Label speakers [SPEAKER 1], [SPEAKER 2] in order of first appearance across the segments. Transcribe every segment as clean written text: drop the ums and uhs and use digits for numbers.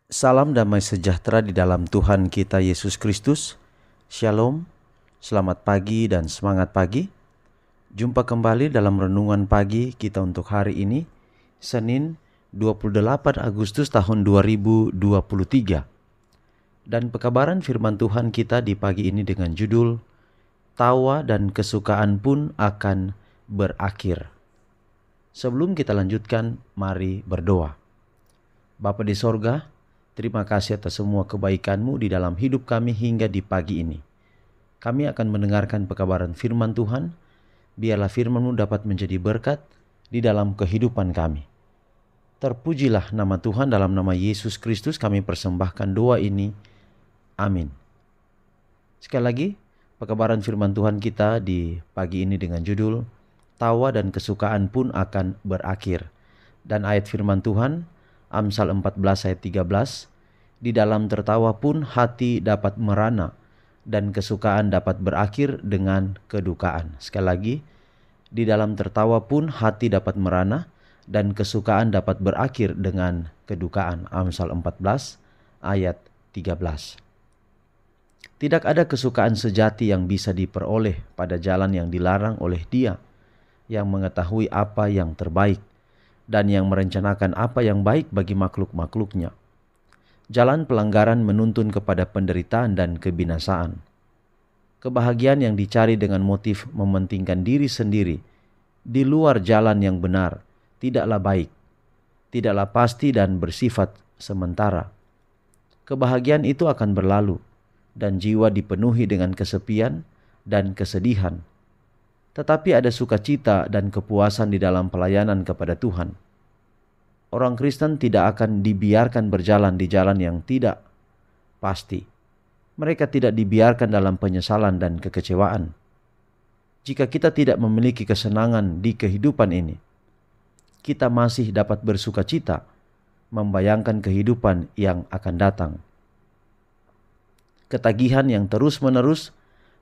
[SPEAKER 1] Salam damai sejahtera di dalam Tuhan kita Yesus Kristus. Shalom, selamat pagi dan semangat pagi. Jumpa kembali dalam renungan pagi kita untuk hari ini, Senin 28 Agustus tahun 2023. Dan pekabaran firman Tuhan kita di pagi ini dengan judul, Tawa dan kesukaan pun akan berakhir. Sebelum kita lanjutkan, mari berdoa. Bapa di sorga, terima kasih atas semua kebaikan-Mu di dalam hidup kami hingga di pagi ini. Kami akan mendengarkan pekabaran firman Tuhan. Biarlah firman-Mu dapat menjadi berkat di dalam kehidupan kami. Terpujilah nama Tuhan. Dalam nama Yesus Kristus kami persembahkan doa ini. Amin. Sekali lagi, pekabaran firman Tuhan kita di pagi ini dengan judul, Tawa dan kesukaan pun akan berakhir. Dan ayat firman Tuhan, Amsal 14 ayat 13, di dalam tertawa pun hati dapat merana dan kesukaan dapat berakhir dengan kedukaan. Sekali lagi, di dalam tertawa pun hati dapat merana dan kesukaan dapat berakhir dengan kedukaan. Amsal 14 ayat 13. Tidak ada kesukaan sejati yang bisa diperoleh pada jalan yang dilarang oleh Dia yang mengetahui apa yang terbaik dan yang merencanakan apa yang baik bagi makhluk-makhluknya. Jalan pelanggaran menuntun kepada penderitaan dan kebinasaan. Kebahagiaan yang dicari dengan motif mementingkan diri sendiri di luar jalan yang benar tidaklah baik, tidaklah pasti dan bersifat sementara. Kebahagiaan itu akan berlalu dan jiwa dipenuhi dengan kesepian dan kesedihan. Tetapi ada sukacita dan kepuasan di dalam pelayanan kepada Tuhan. Orang Kristen tidak akan dibiarkan berjalan di jalan yang tidak pasti. Mereka tidak dibiarkan dalam penyesalan dan kekecewaan. Jika kita tidak memiliki kesenangan di kehidupan ini, kita masih dapat bersukacita membayangkan kehidupan yang akan datang. Ketagihan yang terus-menerus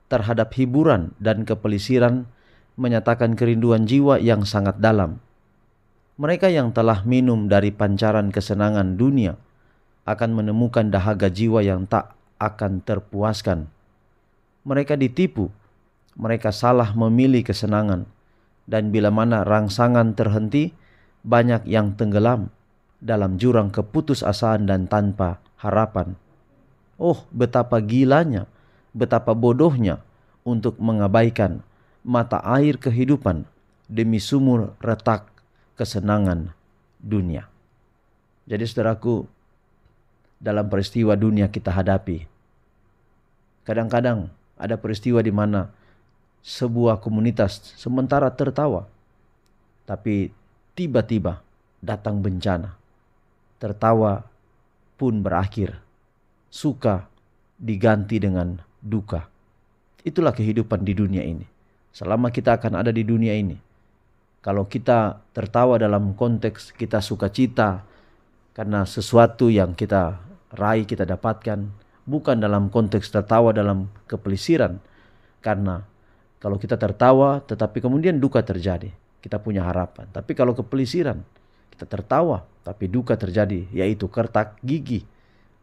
[SPEAKER 1] terhadap hiburan dan kepelisiran menyatakan kerinduan jiwa yang sangat dalam. Mereka yang telah minum dari pancaran kesenangan dunia akan menemukan dahaga jiwa yang tak akan terpuaskan. Mereka ditipu, mereka salah memilih kesenangan, dan bila mana rangsangan terhenti, banyak yang tenggelam dalam jurang keputusasaan dan tanpa harapan. Oh, betapa gilanya, betapa bodohnya untuk mengabaikan mata air kehidupan demi sumur retak kesenangan dunia. Jadi saudaraku, dalam peristiwa dunia kita hadapi, kadang-kadang ada peristiwa di mana sebuah komunitas sementara tertawa, tapi tiba-tiba datang bencana. Tertawa pun berakhir, suka diganti dengan duka. Itulah kehidupan di dunia ini. Selama kita akan ada di dunia ini, kalau kita tertawa dalam konteks kita sukacita karena sesuatu yang kita raih, kita dapatkan, bukan dalam konteks tertawa dalam kepelisiran. Karena kalau kita tertawa tetapi kemudian duka terjadi, kita punya harapan. Tapi kalau kepelisiran, kita tertawa tapi duka terjadi, yaitu kertak gigi.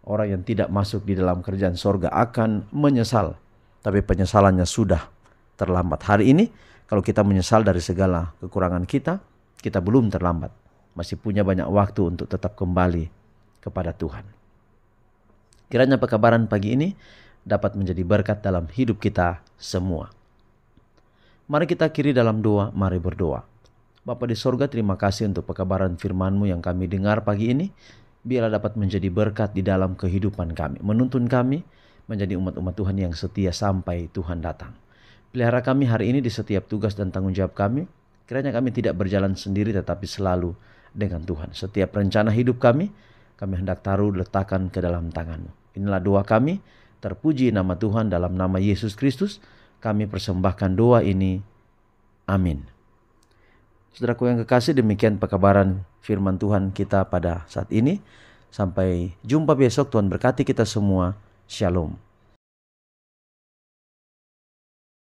[SPEAKER 1] Orang yang tidak masuk di dalam kerajaan sorga akan menyesal, tapi penyesalannya sudah terlambat. Hari ini kalau kita menyesal dari segala kekurangan kita, kita belum terlambat. Masih punya banyak waktu untuk tetap kembali kepada Tuhan. Kiranya pekabaran pagi ini dapat menjadi berkat dalam hidup kita semua. Mari kita akhiri dalam doa, mari berdoa. Bapa di sorga, terima kasih untuk pekabaran firman-Mu yang kami dengar pagi ini. Biarlah dapat menjadi berkat di dalam kehidupan kami. Menuntun kami menjadi umat-umat Tuhan yang setia sampai Tuhan datang. Pelihara kami hari ini di setiap tugas dan tanggung jawab kami. Kiranya kami tidak berjalan sendiri tetapi selalu dengan Tuhan. Setiap rencana hidup kami hendak taruh letakkan ke dalam tangan-Mu. Inilah doa kami. Terpuji nama Tuhan, dalam nama Yesus Kristus kami persembahkan doa ini. Amin. Saudaraku yang kekasih, demikian pekabaran firman Tuhan kita pada saat ini. Sampai jumpa besok. Tuhan berkati kita semua. Shalom.